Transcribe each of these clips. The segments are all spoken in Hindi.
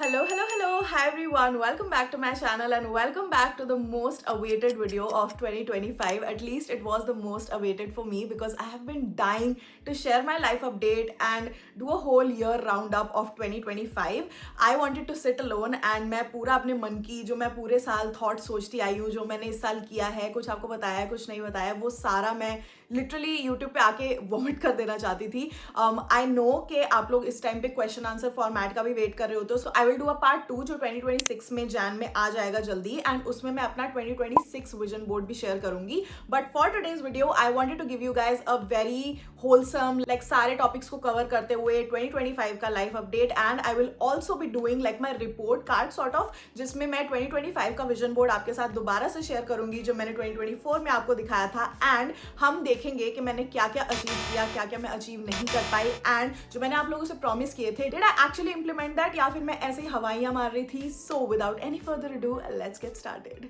Hello. Hi everyone. Welcome back to my channel and welcome back to the most awaited video of 2025. At least it was the most awaited for me because I have been dying to share my life update and do a whole year roundup of 2025. I wanted to sit alone and मैं पूरा अपने मन की जो मैं पूरे साल थॉट सोचती आई हूँ, जो मैंने इस साल किया है, कुछ आपको बताया है, कुछ नहीं बताया, वो सारा मैं लिटरली यूट्यूब पे आके वॉमिट कर देना चाहती थी. आई नो कि आप लोग इस टाइम पे क्वेश्चन आंसर फॉर्मेट का भी वेट कर रहे होते हो, so I will do a part 2 जो 2026 में जैन में आ जाएगा जल्दी, एंड उसमें मैं अपना 2026 विजन बोर्ड भी शेयर करूंगी. But for today's video I wanted to give you guys a very wholesome, like सारे टॉपिक्स को कवर करते हुए 2025 का life update, and I will also be doing like my report card sort of, जिसमें मैं 2025 का विजन बोर्ड आपके साथ दोबारा से शेयर करूंगी जो मैंने 2024 में आपको दिखाया था, एंड हम देखेंगे कि मैंने क्या क्या अचीव किया, क्या क्या मैं अचीव नहीं कर पाई, एंड जो मैंने आप लोगों से प्रॉमिस किए थे did I actually implement that या फिर मैं ऐसे ही हवाइयां मार रही थी. So without any further ado let's get started.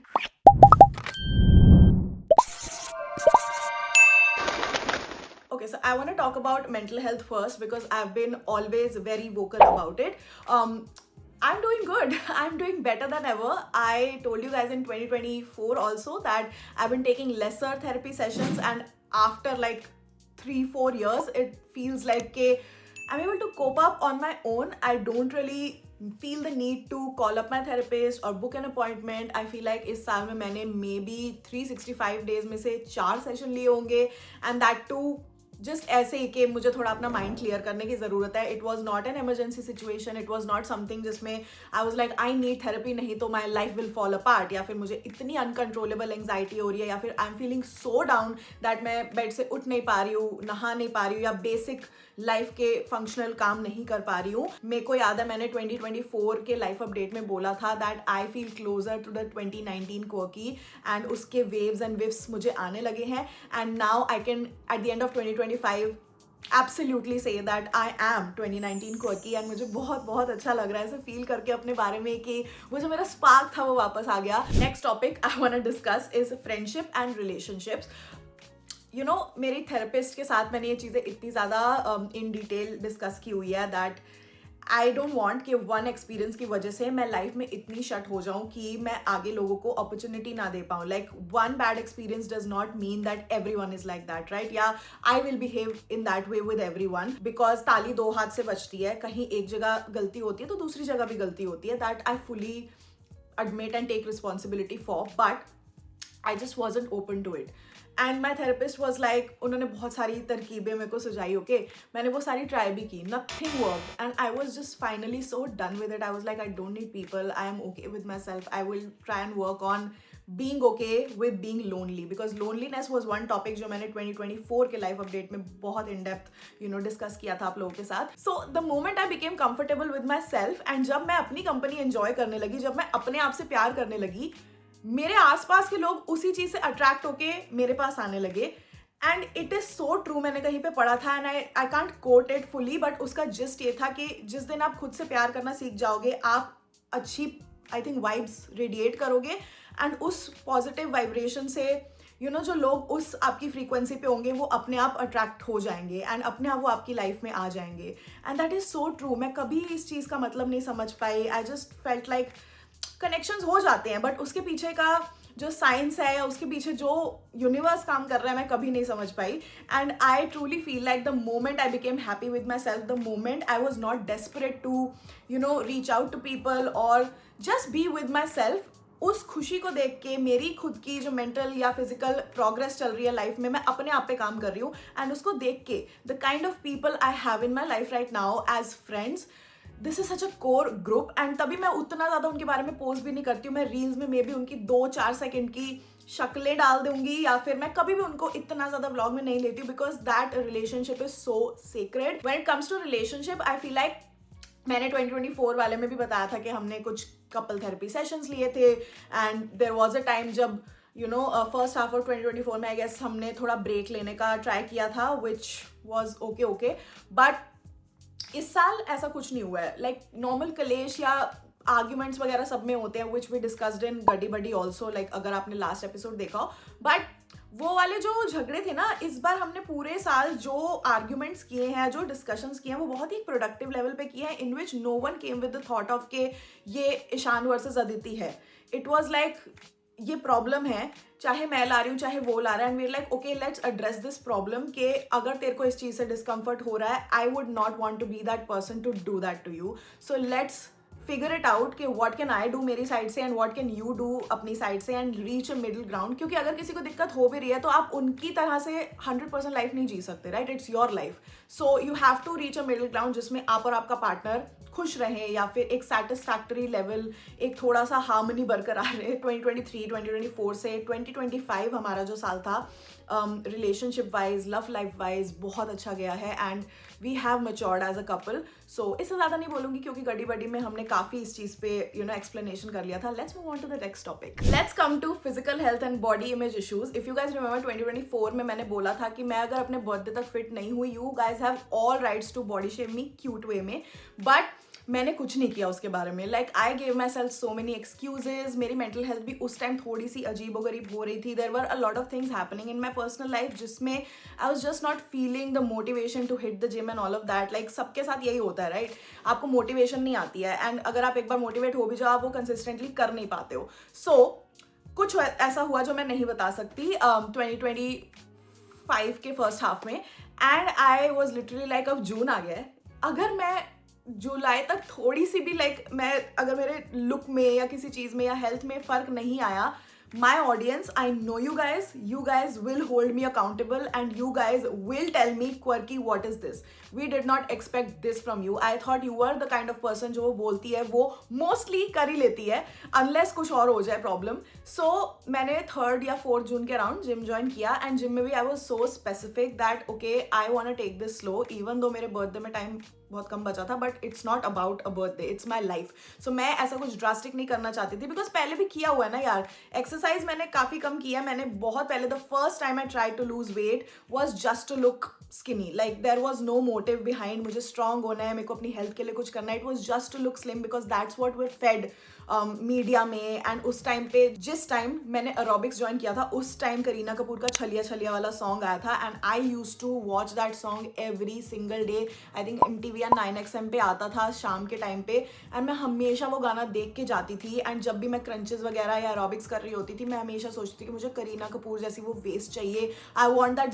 Okay, so I want to talk about mental health first because I've been always very vocal about it. I'm doing good. I'm doing better than ever. I told you guys in 2024 also that I've been taking lesser therapy sessions, and after like 3-4 years, it feels like I'm able to cope up on my own. I don't really feel the need to call up my therapist or book an appointment. I feel like इस साल में मैंने maybe 365 days में से 4 सेशन लिए होंगे, and that too जस्ट ऐसे ही कि मुझे थोड़ा अपना माइंड क्लियर करने की ज़रूरत है. It was not an emergency situation, it was not something जिसमें I was like I need therapy, नहीं तो my life will fall apart, या फिर मुझे इतनी अनकंट्रोलेबल एंग्जाइटी हो रही है, या फिर I am feeling so down that मैं बेड से उठ नहीं पा रही हूँ, नहा नहीं पा रही हूँ, या बेसिक लाइफ के फंक्शनल काम नहीं कर पा रही हूँ. मेरे को याद है मैंने 2024 के लाइफ अपडेट में बोला था that I feel closer to the 2019 quirky, and उसके वेव्स एंड विव्स मुझे आने लगे हैं, and now I can at the end of 2025 absolutely say that I am 2019 quirky, and मुझे बहुत बहुत अच्छा लग रहा है ऐसे फील करके अपने बारे में कि वो जो मेरा स्पार्क था वो वापस आ गया. Next topic I want to discuss is friendship and relationships. You know, मेरी थेरेपिस्ट के साथ मैंने ये चीज़ें इतनी ज़्यादा इन डिटेल डिस्कस की हुई है दैट आई डोंट वॉन्ट कि वन एक्सपीरियंस की वजह से मैं लाइफ में इतनी शट हो जाऊं कि मैं आगे लोगों को अपॉर्चुनिटी ना दे पाऊं. Like one bad experience does not mean that everyone is like that, right? या I will behave in that way with everyone, because ताली दो हाथ से बचती है. कहीं एक जगह गलती होती है तो दूसरी जगह भी गलती होती है. That I fully admit and take responsibility for, but I just wasn't open to it. And my therapist was like, उन्होंने बहुत सारी तरकीबें मेरे को सुझाई. ओके, मैंने वो सारी ट्राई भी की, nothing work, and I was just finally so done with it. I was like I don't need people, I am okay with my self. I will try and work on being okay with being lonely, because loneliness was one topic जो मैंने 2024 के लाइफ अपडेट में बहुत इन डेप्थ डिस्कस किया था आप लोगों के साथ. So the moment I became comfortable with my self, and जब मैं अपनी कंपनी एंजॉय करने लगी, जब मैं अपने आप से प्यार करने लगी, मेरे आसपास के लोग उसी चीज से अट्रैक्ट होके मेरे पास आने लगे. And it is so true. मैंने कहीं पे पढ़ा था, and I can't quote it fully, but उसका जिस्ट ये था कि जिस दिन आप खुद से प्यार करना सीख जाओगे, आप अच्छी आई थिंक वाइब्स रेडिएट करोगे, एंड उस पॉजिटिव वाइब्रेशन से जो लोग उस आपकी फ्रीक्वेंसी पे होंगे वो अपने आप अट्रैक्ट हो जाएंगे, एंड अपने आप वो आपकी लाइफ में आ जाएंगे. And that is so true. मैं कभी इस चीज़ का मतलब नहीं समझ पाई. I just felt like connections हो जाते हैं, बट उसके पीछे का जो साइंस है या उसके पीछे जो यूनिवर्स काम कर रहा है मैं कभी नहीं समझ पाई. And I truly feel like the moment I became happy with myself, the moment I was not desperate to reach out to people और just be with myself, उस खुशी को देख के मेरी खुद की जो मेंटल या फिजिकल प्रोग्रेस चल रही है लाइफ में, मैं अपने आप पे काम कर रही हूँ, एंड उसको देख के the kind of people I have in my life right now as friends, this is such a core group. And तभी मैं उतना ज़्यादा उनके बारे में पोस्ट भी नहीं करती हूँ. मैं रील्स में मे बी उनकी 2-4 सेकेंड की शक्लें डाल दूंगी, या फिर मैं कभी भी उनको इतना ज़्यादा व्लॉग में नहीं लेती हूँ, because that relationship is so secret. When it comes to relationship I feel like मैंने 2024 वाले में भी बताया था कि हमने कुछ कपल थेरेपी सेशंस लिए थे, and there was a time जब फर्स्ट हाफ ऑफ 2024 में आई गेस हमने थोड़ा ब्रेक लेने का ट्राई किया था, विच वॉज ओके. बट इस साल ऐसा कुछ नहीं हुआ है. लाइक नॉर्मल कलेश या आर्ग्यूमेंट्स वगैरह सब में होते हैं, विच वी डिस्कस्ड इन गड्डी बड्डी ऑल्सो, लाइक अगर आपने लास्ट एपिसोड देखा हो. बट वो वाले जो झगड़े थे ना, इस बार हमने पूरे साल जो आर्ग्यूमेंट्स किए हैं, जो डिस्कशंस किए हैं, वो बहुत ही प्रोडक्टिव लेवल पे किए हैं, in which no one came with the thought of के ये ईशान वर्सेस अदिति है. इट वॉज लाइक ये प्रॉब्लम है, चाहे मैं ला रही हूँ चाहे वो ला रहा है, and we are like okay let's address this problem के अगर तेरे को इस चीज़ से डिस्कम्फर्ट हो रहा है, I would not want to be that person to do that to you. So let's figure it out कि व्हाट कैन आई डू मेरी साइड से and what can you do अपनी साइड से, and reach a middle ground. क्योंकि अगर किसी को दिक्कत हो भी रही है तो आप उनकी तरह से 100% लाइफ नहीं जी सकते, right? It's your life. So you have to reach a middle ground जिसमें आप और आपका पार्टनर खुश रहे, या फिर एक सेटिस्फैक्टरी लेवल, एक थोड़ा सा हार्मनी बरकरार रहे. 2023 2024 से 2025 हमारा जो साल था relationship wise, love life wise बहुत अच्छा गया है, and we have matured as a couple. So इससे ज़्यादा नहीं बोलूँगी क्योंकि गड्डी बड्डी में हमने काफ़ी इस चीज़ पे एक्सप्लेनेशन कर लिया था. Let's move on to the next topic. Let's come to physical health and body image issues. If you guys remember 2024 में मैंने बोला था कि मैं अगर अपने बर्थडे तक फिट नहीं हुई, you guys have all rights to body shame me cute way में, बट मैंने कुछ नहीं किया उसके बारे में. Like I gave myself so many excuses. मेरी मेंटल हेल्थ भी उस टाइम थोड़ी सी अजीब गरीब हो रही थी. There were a lot of things happening in my personal life जिसमें I was just not feeling the motivation to hit the gym and all of that. Like सबके साथ यही होता है, राइट? आपको मोटिवेशन नहीं आती है, एंड अगर आप एक बार मोटिवेट हो भी जाओ आप वो कंसिस्टेंटली कर नहीं पाते हो. सो कुछ ऐसा हुआ जो मैं नहीं बता सकती 2025 के फर्स्ट हाफ में, and I was literally like अब जून आ गया है, अगर मैं जुलाई तक थोड़ी सी भी मैं अगर मेरे लुक में या किसी चीज़ में या हेल्थ में फ़र्क नहीं आया, my audience, I know you guys will hold me accountable and you guys will tell me, Quirky, what is this? We did not expect this from you. I thought you were the kind of person जो वो बोलती है वो mostly कर ही लेती है unless कुछ और हो जाए problem. So मैंने 3rd या 4th जून के अराउंड जिम ज्वाइन किया, एंड जिम में भी I was so specific that okay I wanna take this slow, even though मेरे बर्थडे में टाइम बहुत कम बचा था, but it's not about a birthday, it's my life. So मैं ऐसा कुछ ड्रास्टिक नहीं करना चाहती थी, बिकॉज पहले भी किया हुआ है ना यार. एक्सरसाइज मैंने काफ़ी कम किया. मैंने बहुत पहले, the first time I try to lose weight was just to look skinny. Like there was no motive behind मुझे स्ट्रॉन्ग होना है, मेरे को अपनी हेल्थ के लिए कुछ करना है. It was just to look slim because that's what were fad media में. एंड उस टाइम पे जिस टाइम मैंने एरोबिक्स ज्वाइन किया था उस टाइम करीना कपूर का छलिया छलिया वाला सॉन्ग आया था, and I used to watch that song every single day. I think MTV या 9XM पे आता था शाम के टाइम पे, एंड मैं हमेशा वो गाना देख के जाती थी. एंड जब भी मैं क्रंचेस वगैरह या एरोबिक्स कर रही होती थी, मैं हमेशा सोचती थी कि मुझे करीना कपूर जैसी वो वेस्ट चाहिए. I want that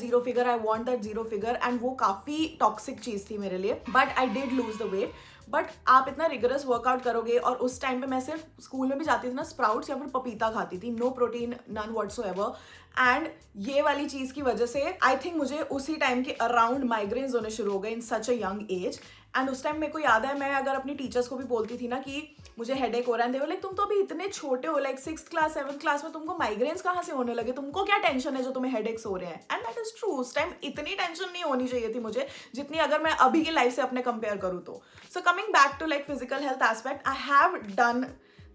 zero figure, and वो काफ़ी टॉक्सिक चीज़ थी मेरे लिए. But I did lose the weight. But आप इतना रिगरस वर्कआउट करोगे, और उस टाइम पे मैं सिर्फ स्कूल में भी जाती थी ना, स्प्राउट्स या फिर पपीता खाती थी, no protein, none whatsoever. And ये वाली चीज़ की वजह से आई थिंक मुझे उसी टाइम के अराउंड माइग्रेन्स होने शुरू हो गए इन सच अ यंग एज. एंड उस टाइम मेरे को याद है, मैं अगर अपनी टीचर्स को भी बोलती थी ना कि मुझे हेडेक हो रहा है, लाइक तुम तो अभी इतने छोटे हो, like 6th class 7th class में तुमको माइग्रेन्स कहाँ से होने लगे, तुमको क्या टेंशन है जो तुम्हें हेडेक्स हो रहे हैं. And that is true. उस टाइम इतनी टेंशन नहीं होनी चाहिए थी मुझे जितनी अगर मैं अभी की लाइफ से अपने कंपेयर करूँ तो. So coming back to like physical health aspect, I have done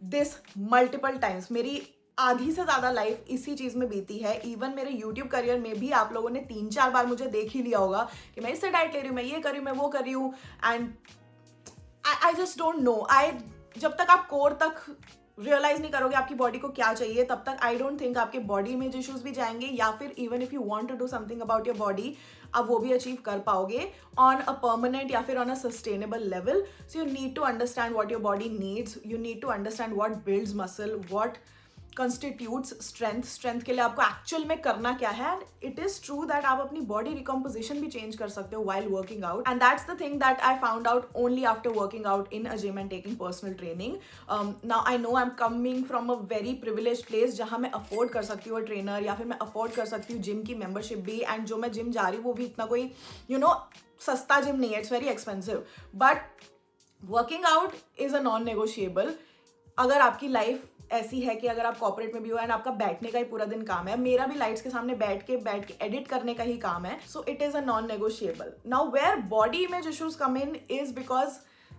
this multiple times. मेरी आधी से ज़्यादा लाइफ इसी चीज़ में बीती है. इवन मेरे यूट्यूब करियर में भी आप लोगों ने 3-4 बार मुझे देख ही लिया होगा कि मैं इससे डाइट ले रही हूँ, मैं ये कर रही हूँ, मैं वो कर रही हूँ. And I just don't know. जब तक आप कोर तक रियलाइज नहीं करोगे आपकी बॉडी को क्या चाहिए, तब तक आई डोंट थिंक आपके बॉडी इमेज इश्यूज भी जाएंगे, या फिर even if you want to do something about your body, आप वो भी अचीव कर पाओगे ऑन अ परमानेंट या फिर on a sustainable level. So you need to understand what your body needs. You need to understand what builds muscle, what constitutes strength के लिए आपको एक्चुअल में करना क्या है. And it is true that आप अपनी बॉडी रिकम्पोजिशन भी चेंज कर सकते हो while working out. And that's the thing that I found out only after working out in a gym and taking personal training. Now I know I am coming from a very privilege place जहाँ मैं अफोर्ड कर सकती हूँ ट्रेनर, या फिर मैं अफोर्ड कर सकती हूँ जिम की मेंबरशिप भी. एंड जो मैं जिम जा रही हूँ वो भी इतना कोई सस्ता जिम नहीं है, it's very expensive. But working out is a non negotiable. अगर आपकी लाइफ ऐसी है कि अगर आप कॉर्पोरेट में भी हो एंड आपका बैठने का ही पूरा दिन काम है, मेरा भी लाइट्स के सामने बैठ के एडिट करने का ही काम है. So it is a non negotiable. Now where body image issues come in is because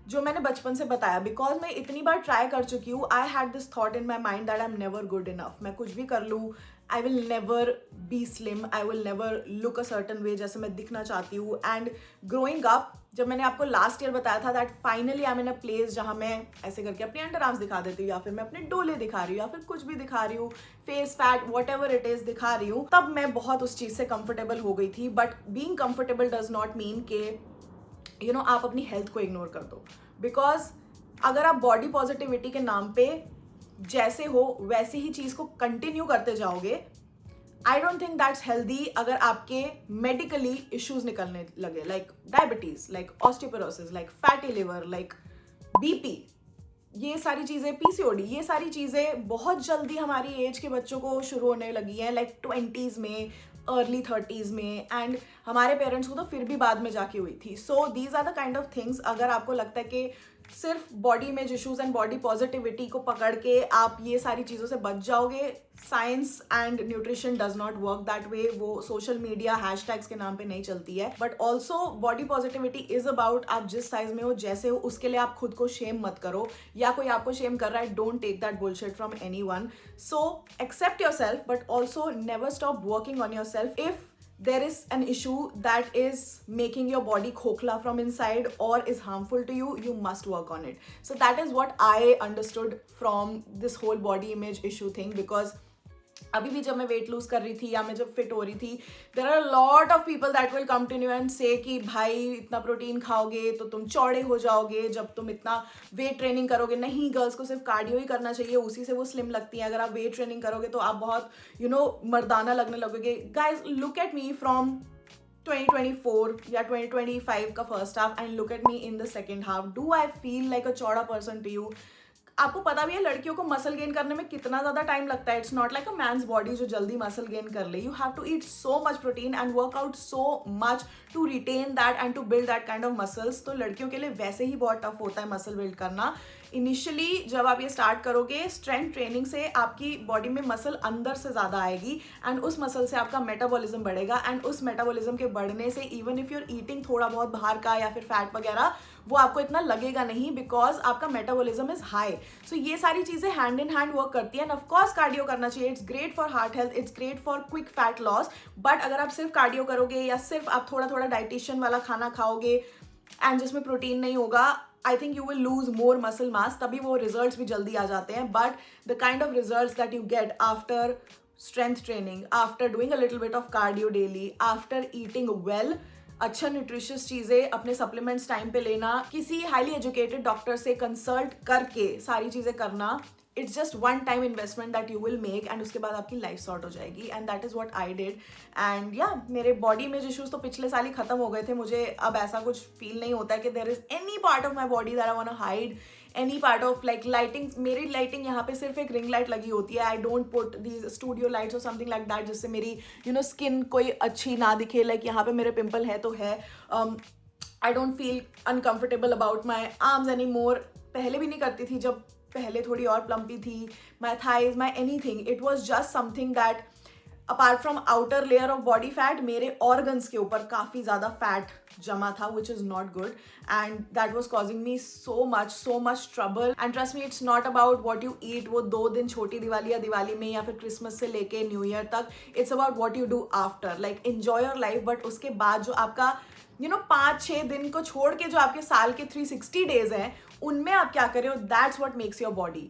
जो मैंने बचपन से बताया, बिकॉज मैं इतनी बार ट्राई कर चुकी हूँ, I had this thought in my mind that I am never good enough. मैं कुछ भी कर लूँ, I will never be slim, I will never look a certain way जैसे मैं दिखना चाहती हूँ. एंड ग्रोइंग अप, जब मैंने आपको लास्ट ईयर बताया था that finally I am in a place जहाँ मैं ऐसे करके अपने अंडर आर्म्स दिखा देती हूँ, या फिर मैं अपने डोले दिखा रही हूँ, या फिर कुछ भी दिखा रही हूँ, face fat what ever it is दिखा रही हूँ, तब मैं बहुत उस चीज़ से कंफर्टेबल हो गई थी. But being comfortable does not mean के आप अपनी हेल्थ को इग्नोर कर दो. बिकॉज अगर आप बॉडी पॉजिटिविटी के नाम पे जैसे हो वैसे ही चीज को कंटिन्यू करते जाओगे, आई डोंट थिंक दैट्स हेल्दी. अगर आपके मेडिकली इश्यूज निकलने लगे, like diabetes, like osteoporosis, like fatty liver, like BP, ये सारी चीजें, पीसीओडी, ये सारी चीजें बहुत जल्दी हमारी एज के बच्चों को शुरू होने लगी हैं, लाइक 20s में, अर्ली 30s में, एंड हमारे पेरेंट्स को तो फिर भी बाद में जाके हुई थी. So these are the kind of things. अगर आपको लगता है कि सिर्फ body image issues and body positivity को पकड़ के आप ये सारी चीज़ों से बच जाओगे, science and nutrition does not work that way. वो सोशल मीडिया हैशटैग्स के नाम पे नहीं चलती है. But also body positivity is about आप जिस साइज में हो, जैसे हो, उसके लिए आप खुद को शेम मत करो, या कोई आपको शेम कर रहा है, don't take that bullshit from anyone. So accept yourself, but also never stop working on yourself. If there is an issue that is making your body khokhla from inside or is harmful to you, you must work on it. So that is what I understood from this whole body image issue thing. Because अभी भी जब मैं वेट लूज कर रही थी या मैं जब फिट हो रही थी, there are lot of people that will come to you and say कि भाई इतना प्रोटीन खाओगे तो तुम चौड़े हो जाओगे, जब तुम इतना वेट ट्रेनिंग करोगे. नहीं, गर्ल्स को सिर्फ कार्डियो ही करना चाहिए, उसी से वो स्लिम लगती है. अगर आप वेट ट्रेनिंग करोगे तो आप बहुत मर्दाना लगने लगोगे. Guys, look at me from 2024 या 2025 का first half and look at me in the second half. Do I feel like अ चौड़ा पर्सन टू यू? आपको पता भी है लड़कियों को मसल गेन करने में कितना ज्यादा टाइम लगता है. It's not like a man's body जो जल्दी मसल गेन कर ले. You have to eat so much protein and work out so much to retain that and to build that kind of muscles. तो लड़कियों के लिए वैसे ही बहुत टफ होता है मसल बिल्ड करना. इनिशियली जब आप ये स्टार्ट करोगे, स्ट्रेंथ ट्रेनिंग से आपकी बॉडी में मसल अंदर से ज़्यादा आएगी एंड उस मसल से आपका मेटाबॉलिज्म बढ़ेगा. एंड उस मेटाबॉलिज्म के बढ़ने से इवन इफ यूर ईटिंग थोड़ा बहुत बाहर का या फिर फैट वगैरह, वो आपको इतना लगेगा नहीं, बिकॉज आपका मेटाबॉलिज्म इज हाई. सो ये सारी चीज़ें हैंड इन हैंड वर्क करती है. एंड ऑफकोर्स कार्डियो करना चाहिए. It's great for heart health, it's great for quick fat loss. But अगर आप सिर्फ कार्डियो करोगे या सिर्फ आप थोड़ा थोड़ा डाइटिशियन वाला खाना खाओगे एंड जिसमें प्रोटीन नहीं होगा, I think you will lose more muscle mass. तभी वो results भी जल्दी आ जाते हैं. But the kind of results that you get after strength training, after doing a little bit of cardio daily, after eating well, अच्छा न्यूट्रिशियस चीज़ें, अपने सप्लीमेंट्स टाइम पे लेना, किसी हाईली एजुकेटेड डॉक्टर से कंसल्ट करके सारी चीज़ें करना, it's just one time investment that you will make and उसके बाद आपकी लाइफ सॉर्ट हो जाएगी. And that is what I did. And या मेरे बॉडी इमेज इश्यूज तो पिछले साल ही खत्म हो गए थे. मुझे अब ऐसा कुछ फील नहीं होता है कि there is any part of my body that I want to hide, any part of like lighting. मेरी लाइटिंग यहाँ पे सिर्फ एक रिंग लाइट लगी होती है. I don't put these studio lights और समथिंग लाइक दैट जिससे मेरी स्किन कोई अच्छी ना दिखे. लाइक यहाँ पे मेरे पिंपल है तो है. I don't feel uncomfortable about my arms any more. पहले भी नहीं करती थी, जब पहले थोड़ी और प्लम्पी थी. My thighs, my anything, it was just something that apart from outer layer of body fat, मेरे ऑर्गन्स के ऊपर काफ़ी ज़्यादा फैट जमा था, which is not good. And that was causing me so much trouble. And trust me, it's not about what you eat वो 2 दिन छोटी दिवाली या दिवाली में या फिर क्रिसमस से लेके न्यू ईयर तक. It's about what you do after. Like enjoy your life, but उसके बाद जो आपका 5-6 दिन को छोड़ के जो आपके साल के 360 डेज हैं, उनमें आप क्या कर रहे हो, that's what makes your body.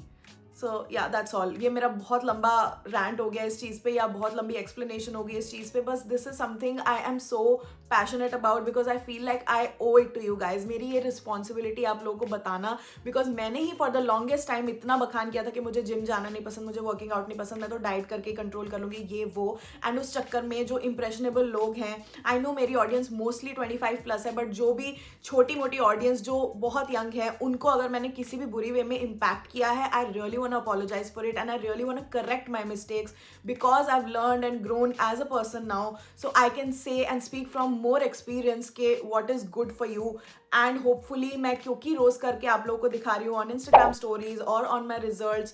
So yeah that's all. ये मेरा बहुत लंबा रैंट हो गया इस चीज़ पे, या बहुत लंबी एक्सप्लेनेशन हो गई इस चीज़ पे. बस this is something I am so passionate about because I feel like I owe it to you guys. मेरी ये रिस्पॉन्सिबिलिटी आप लोगों को बताना, बिकॉज मैंने ही फॉर द लॉन्गेस्ट टाइम इतना बखान किया था कि मुझे जिम जाना नहीं पसंद, मुझे वर्किंग आउट नहीं पसंद, मैं तो डाइट करके कंट्रोल कर लूँगी ये वो. एंड उस चक्कर में जो इंप्रेशनेबल लोग हैं, आई नो मेरी ऑडियंस मोस्टली 25+ है, बट जो भी छोटी मोटी ऑडियंस जो बहुत यंग है, उनको अगर मैंने किसी भी बुरी वे में इम्पैक्ट किया है, I really want to apologize for it and I really want to correct my mistakes because I've learned and grown as a person now, so I can say and speak from more experience के what is good for you. and hopefully मैं क्योंकि रोज करके आप लोगों को दिखा रही हूँ on Instagram stories और on my results,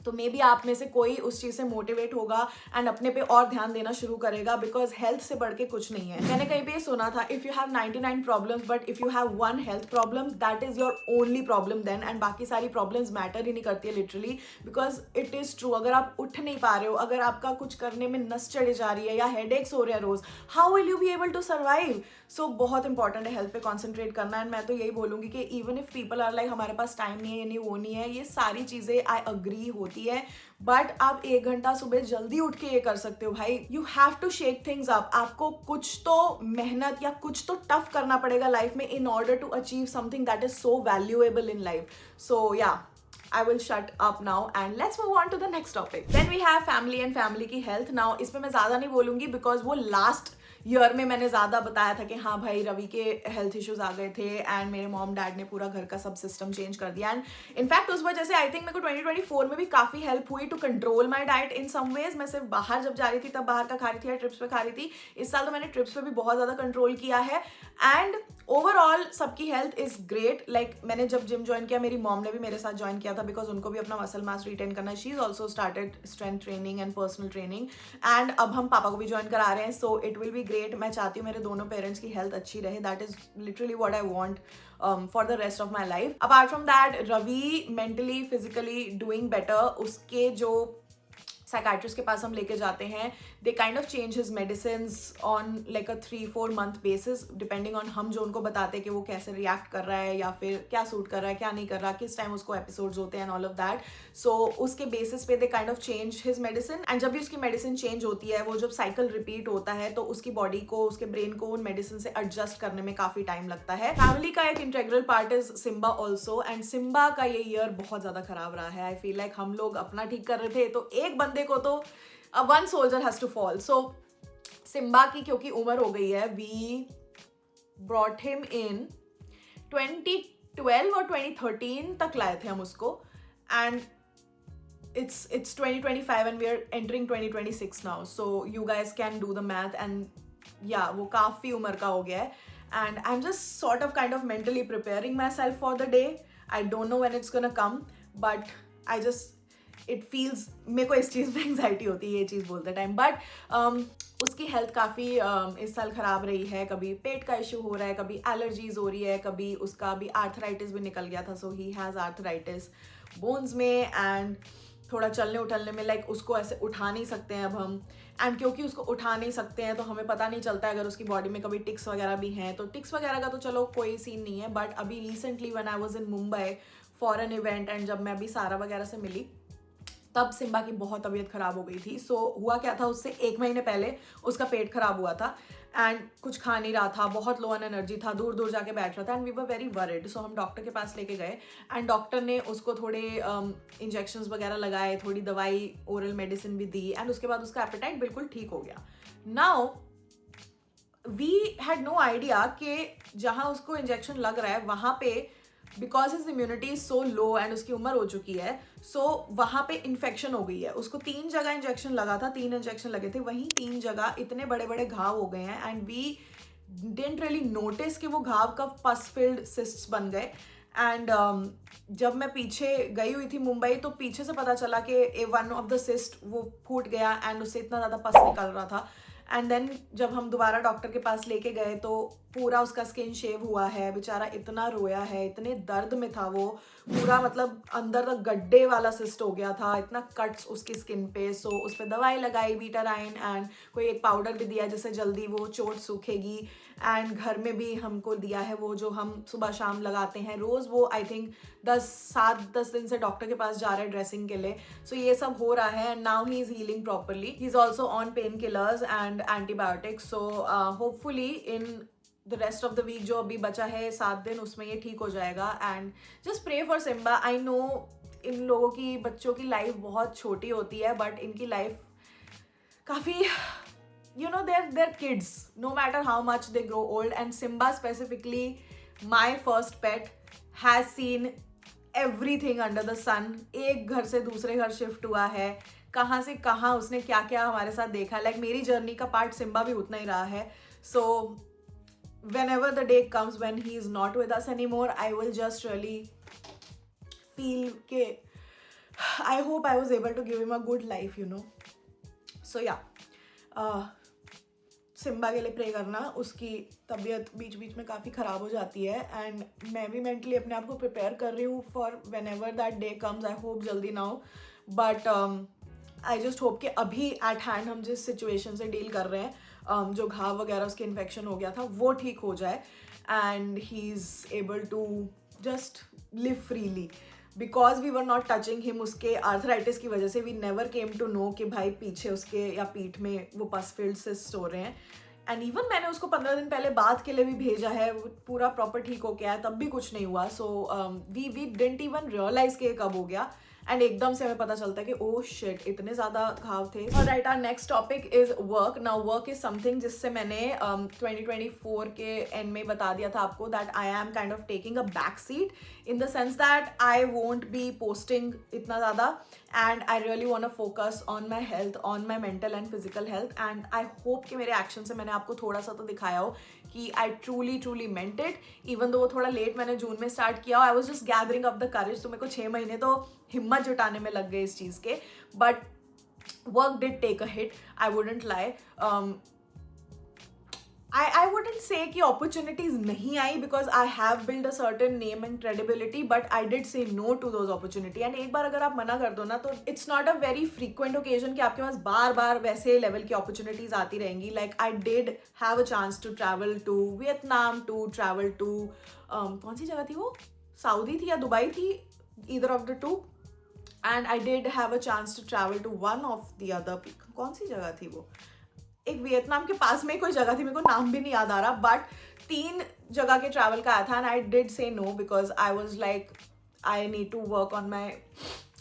तो मे बी आप में से कोई उस चीज़ से मोटिवेट होगा एंड अपने पे और ध्यान देना शुरू करेगा, बिकॉज हेल्थ से बढ़ के कुछ नहीं है। मैंने कहीं पे ये सुना था, if you have 99 problems but if you have one health problem that is your only problem then, and बाकी सारी प्रॉब्लम्स मैटर ही नहीं करती है literally, because it is true. अगर आप उठ नहीं पा रहे हो, अगर आपका कुछ करने में नस चढ़ी जा रही है या हेडेक्स हो रहे हैं रोज, how will you be able to survive? So बहुत इंपॉर्टेंट है हेल्थ पे कॉन्सेंट्रेट करना। एंड मैं तो यही बोलूँगी कि even if people are like हमारे पास टाइम नहीं है, ये नहीं वो नहीं है, ये सारी चीज़ें आई अग्री होती है, बट आप 1 घंटा सुबह जल्दी उठ के ये कर सकते हो भाई। You have to shake things up. आपको कुछ तो मेहनत या कुछ तो टफ करना पड़ेगा लाइफ में in order to achieve something that is so valuable in life. So yeah, I will shut up now and let's move on to the next topic. Then we have family and family की health. Now इसमें मैं ज़्यादा नहीं बोलूँगी because वो last ईयर में मैंने ज़्यादा बताया था कि हाँ भाई रवि के हेल्थ इश्यूज आ गए थे एंड मेरे मॉम डैड ने पूरा घर का सब सिस्टम चेंज कर दिया। एंड इनफैक्ट उस वजह से आई थिंक मेरे को 2024 में भी काफ़ी हेल्प हुई to control my diet in some ways. मैं सिर्फ बाहर जब जा रही थी तब बाहर का खा रही थी या ट्रिप्स पे खा रही थी। इस साल तो मैंने ट्रिप्स पे भी बहुत ज़्यादा कंट्रोल किया है एंड ओवरऑल सबकी हेल्थ इज ग्रेट। लाइक मैंने जब जिम ज्वाइन किया, मेरी मॉम ने भी मेरे साथ ज्वाइन किया था बिकॉज उनको भी अपना मसल मास रिटेन करना है। She is also started strength training and personal training and अब हम पापा को भी ज्वाइन करा रहे हैं। So it will be great. मैं चाहती हूँ मेरे दोनों पेरेंट्स की हेल्थ अच्छी रहे। That is literally what I want for the rest of my life. Apart from that Ravi mentally physically doing better. उसके जो साइकाट्रिस्ट के पास हम लेके जाते हैं, they kind of change his medicine on like a 3-4 month basis depending on हम जो उनको बताते हैं कि वो कैसे रिएक्ट कर रहा है या फिर क्या सूट कर रहा है क्या नहीं कर रहा, किस टाइम उसको एपिसोड्स होते हैं एंड ऑल ऑफ दैट। सो उसके बेसिस पे दे kind of change his medicine and जब भी उसकी मेडिसिन चेंज होती है, वो जब साइकिल रिपीट होता है तो उसकी बॉडी को, उसके ब्रेन को उन मेडिसिन से एडजस्ट करने में काफी टाइम लगता है। फैमिली का एक integral part is Simba also and Simba का ये ईयर बहुत ज्यादा खराब रहा है। आई फील लाइक हम लोग अपना ठीक कर रहे थे तो एक बंदे को तो one soldier has to fall. So Simba की क्योंकि उम्र हो गई है, वी ब्रॉट हिम इन 2012 और 2013 तक लाए थे हम उसको and it's 2025 and we are entering 2026 now, so you guys can do the math and yeah, वो काफी उम्र का हो गया है and I'm just sort of kind of mentally preparing myself for the day. I don't know when it's gonna come but I just it feels, मेरे को इस चीज़ में एंग्जाइटी होती है ये चीज़ बोलते टाइम। बट उसकी हेल्थ काफ़ी इस साल ख़राब रही है। कभी पेट का इशू हो रहा है, कभी एलर्जीज हो रही है, कभी उसका भी आर्थराइटिस भी निकल गया था। सो ही हैज़ आर्थराइटिस बोन्स में एंड थोड़ा चलने उठलने में लाइक उसको ऐसे उठा नहीं सकते हैं अब हम। एंड क्योंकि उसको उठा नहीं सकते हैं तो हमें पता नहीं चलता है अगर उसकी बॉडी में कभी टिक्स वगैरह भी हैं। तो टिक्स वगैरह का तो चलो कोई सीन नहीं है, बट अभी recently when I was in Mumbai for an event and जब मैं अभी सारा वगैरह से मिली तब सिम्बा की बहुत तबीयत खराब हो गई थी। सो हुआ क्या था, उससे 1 महीने पहले उसका पेट खराब हुआ था एंड कुछ खा नहीं रहा था, बहुत लो ऑन एनर्जी था, दूर दूर जाके बैठ रहा था and we were very worried. So हम डॉक्टर के पास लेके गए एंड डॉक्टर ने उसको थोड़े इंजेक्शंस वगैरह लगाए, थोड़ी दवाई ओरल मेडिसिन भी दी एंड उसके बाद उसका एपेटाइट बिल्कुल ठीक हो गया। Now we had no idea कि जहाँ उसको इंजेक्शन लग रहा है वहाँ पे because his immunity is so low and उसकी उम्र हो चुकी है, सो वहाँ पे इन्फेक्शन हो गई है। उसको 3 जगह इंजेक्शन लगा था, 3 इंजेक्शन लगे थे, वहीं 3 जगह इतने बड़े बड़े घाव हो गए हैं and we didn't really notice कि वो घाव कब पस फिल्ड सिस्ट्स बन गए। एंड जब मैं पीछे गई हुई थी मुंबई तो पीछे से पता चला कि वन ऑफ द सिस्ट वो फूट गया एंड उससे इतना ज़्यादा पस निकल रहा था। एंड देन जब हम दोबारा डॉक्टर के पास लेके गए तो पूरा उसका स्किन शेव हुआ है, बेचारा इतना रोया है, इतने दर्द में था वो, पूरा मतलब अंदर तक गड्ढे वाला सिस्ट हो गया था, इतना कट्स उसकी स्किन पे। सो उस पर दवाई लगाई बीटाराइन एंड कोई एक पाउडर भी दिया जिससे जल्दी वो चोट सूखेगी एंड घर में भी हमको दिया है वो जो हम सुबह शाम लगाते हैं रोज़, वो आई थिंक 7-10 दिन से डॉक्टर के पास जा रहा है ड्रेसिंग के लिए। सो ये सब हो रहा है and now he is healing properly. He is also on painkillers and antibiotics. So hopefully in the rest of the week जो अभी बचा है 7 दिन, उसमें ये ठीक हो जाएगा and just pray for Simba. I know इन लोगों की, बच्चों की लाइफ बहुत छोटी होती है बट इनकी लाइफ काफ़ी, you know, they're kids no matter how much they grow old and Simba specifically, my first pet, has seen everything under the sun। एक घर से दूसरे घर शिफ्ट हुआ है, कहाँ से कहाँ उसने क्या क्या हमारे साथ देखा। लाइक मेरी जर्नी का पार्ट सिम्बा भी उतना ही रहा है। सो whenever the day comes when he is not with us anymore, I will just really feel के I hope I was able to give him a good life, you know. So yeah, Simba के लिए प्रे करना. उसकी तबीयत बीच बीच में काफ़ी ख़राब हो जाती है एंड मैं भी मेंटली अपने आप को प्रिपेयर कर रही हूँ for when ever that day comes. I hope जल्दी ना हो, बट आई जस्ट होप कि अभी एट हैंड हम जिस सिचुएशन से डील कर रहे हैं, जो घाव वगैरह उसके इन्फेक्शन हो गया था वो ठीक हो जाए and he is able to just live freely. Because we were not touching him, उसके आर्थराइटिस की वजह से we never came to know कि भाई पीछे उसके या पीठ में वो पस फील्ड सिस्ट हो रहे हैं. एंड इवन मैंने उसको 15 दिन पहले बात के लिए भी भेजा है, पूरा प्रॉपर ठीक हो गया है, तब भी कुछ नहीं हुआ. So we didn't even realise कि कब हो गया एंड एकदम से हमें पता चलता है कि ओह शिट इतने ज़्यादा घाव थे. Alright, our next topic is work. Now work is something जिससे मैंने 2024 के एंड में बता दिया था आपको that I am kind of taking a back seat in the sense that I won't be posting इतना ज़्यादा and I really want to focus on my health, on my mental and physical health. And I hope कि मेरे एक्शन से मैंने आपको थोड़ा सा तो दिखाया हो कि I truly meant it. Even though वो थोड़ा लेट मैंने जून में स्टार्ट किया, आई was just gathering up the courage. तो मेरे को 6 महीने तो हिम्मत जुटाने में लग गए इस चीज़ के. But work did take a hit, I wouldn't lie. I wouldn't say कि opportunities नहीं आई because I have built a certain name and credibility, but I did say no to those opportunity. And एक बार अगर आप मना कर दो ना तो it's not a very frequent occasion कि आपके पास बार बार वैसे level की opportunities आती रहेंगी. Like I did have a chance to travel to Vietnam, to travel to कौन सी जगह थी वो, सऊदी थी या दुबई थी, either of the two. And I did have a chance to travel to one of the other, कौन सी जगह थी वो, एक वियतनाम के पास में कोई जगह थी, मेरे को नाम भी नहीं याद आ रहा, बट 3 जगह के ट्रैवल का आया था and I did say no because I was like I need to work on my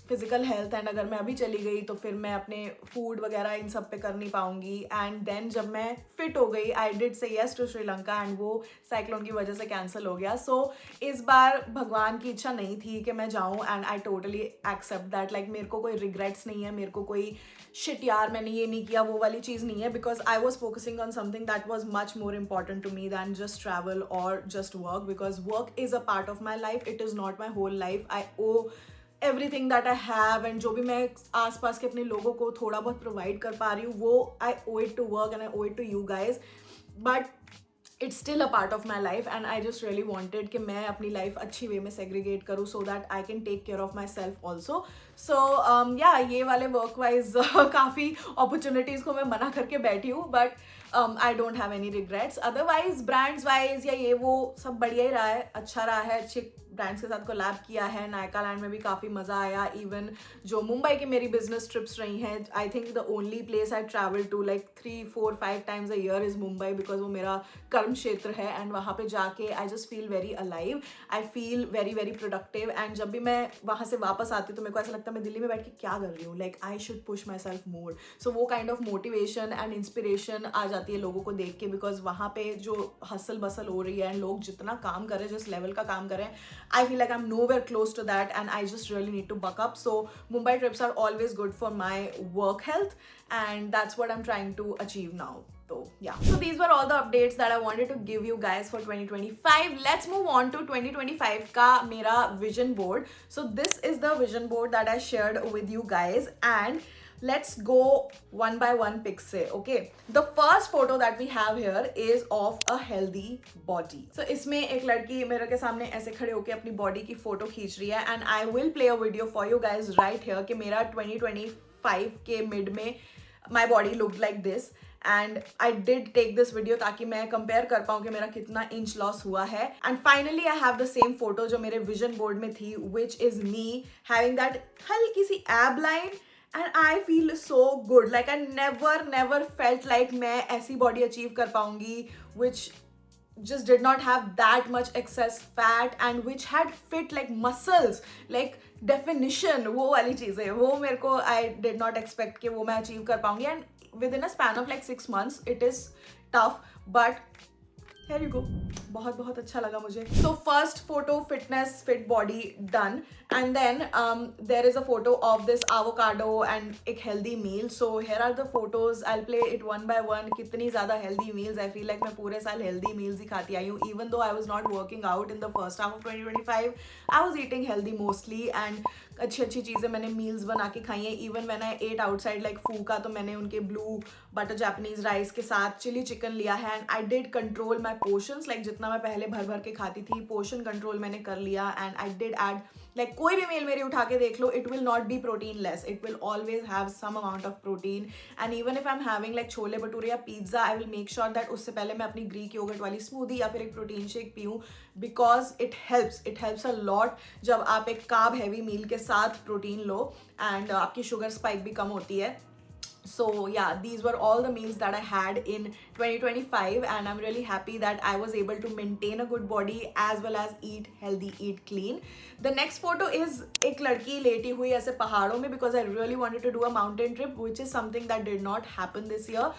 physical health. And अगर मैं अभी चली गई तो फिर मैं अपने फूड वगैरह इन सब पे कर नहीं पाऊंगी. एंड देन जब मैं फिट हो गई आई डिड से येस टू श्रीलंका एंड वो साइक्लोन की वजह से कैंसिल हो गया. सो इस बार भगवान की इच्छा नहीं थी कि मैं जाऊँ and I totally accept that. Like मेरे को कोई रिग्रेट्स नहीं है, मेरे को कोई शिट यार मैंने ये नहीं किया वो वाली चीज़ नहीं है, because I was focusing on something that was much more important to me than just travel और just work. Because work is a part of my life, it is not my whole life. I owe everything that I have and जो भी मैं आसपास के अपने लोगों को थोड़ा बहुत प्रोवाइड कर पा रही हूँ वो I owe it to work and I owe it to you guys. But it's still a part of my life and I just really wanted कि मैं अपनी लाइफ अच्छी वे में सेग्रीगेट करूँ so that I can take care of myself also. So yeah ये वाले वर्क वाइज काफ़ी अपॉर्चुनिटीज़ को मैं मना करके बैठी हूँ, but I don't have any regrets. Otherwise brands wise या ये वो सब बढ़िया ही रहा है, अच्छा रहा है, अच्छे ब्रांड्स के साथ कोलैब किया है. नायकालैंड में भी काफ़ी मज़ा आया. इवन जो मुंबई की मेरी बिजनेस ट्रिप्स रही हैं, I think the only place I travel to like 3, 4, 5 times a year is Mumbai because वो मेरा कर्म क्षेत्र है. एंड वहाँ पे जाके I just feel very alive, I feel very productive. And जब भी मैं वहाँ से वापस आती हूँ तो मेरे को ऐसा लगता है मैं दिल्ली में बैठ के क्या कर रही हूँ, like I should push myself more. So वो kind of motivation and inspiration आ जाती है लोगों को देख के, बिकॉज वहाँ पे जो हसल बसल हो रही है एंड लोग जितना काम कर रहे हैं, जिस लेवल का काम कर रहे हैं, आई feel like I am nowhere close to that and I just really need to buck up. So Mumbai trips are always good for my work health and that's what I'm trying to achieve now. So yeah, so these were all the updates that I wanted to give you guys for 2025. Let's move on to 2025 ka mera vision board. So this is the vision board that I shared with you guys and let's go one by one pic se. Okay, the first photo that we have here is of a healthy body. So इसमें एक लड़की मिरर के सामने ऐसे खड़े होके अपनी बॉडी की फोटो खींच रही है and I will play a video for you guys right here कि मेरा 2025 के मिड में my body looked like this and I did take this video ताकि मैं कंपेयर कर पाऊँ कि मेरा कितना इंच लॉस हुआ है. And finally I have the same photo जो मेरे विजन बोर्ड में थी, which is me having that हल्की सी ab line. And I feel so good. Like I never felt like मैं ऐसी body achieve कर पाऊंगी which just did not have that much excess fat and which had fit like muscles, like definition. वो वाली चीज़ है, वो मेरे को I did not expect कि वो मैं achieve कर पाऊंगी. And within a span of like 6 months, it is tough, but here you go. बहुत बहुत अच्छा लगा मुझे. So first photo, fitness, fit body done, and then there is a photo of this avocado and एक healthy meal. So here are the photos. I'll play it one by one. कितनी ज़्यादा healthy meals. I feel like मैं पूरे साल healthy meals ही खाती आई हूँ. Even though I was not working out in the first half of 2025, I was eating healthy mostly, and अच्छी अच्छी चीज़ें मैंने मील्स बना के खाई हैं. Even when I ate outside like फूका, तो मैंने उनके ब्लू बटर जापानीज राइस के साथ चिली चिकन लिया है. And I did control my portions, like जितना मैं पहले भर भर के खाती थी, पोर्शन कंट्रोल मैंने कर लिया. And I did add, like कोई भी मील मेरी उठा के देख लो, it will not be protein less, it will always have some amount of protein. And even if I am having like chole bhature या pizza, I will make sure that उससे पहले मैं अपनी ग्रीक योगर्ट वाली स्मूदी या फिर एक प्रोटीन शेक पीऊँ, because it helps a lot जब आप एक कार्ब हैवी मील के साथ प्रोटीन लो, एंड आपकी शुगर स्पाइक भी कम होती है. So yeah, these were all the meals that I had in 2025, and I'm really happy that I was able to maintain a good body as well as eat healthy, eat clean. The next photo is एक लड़की लेटी हुई ऐसे पहाड़ों में, because I really wanted to do a mountain trip, which is something that did not happen this year,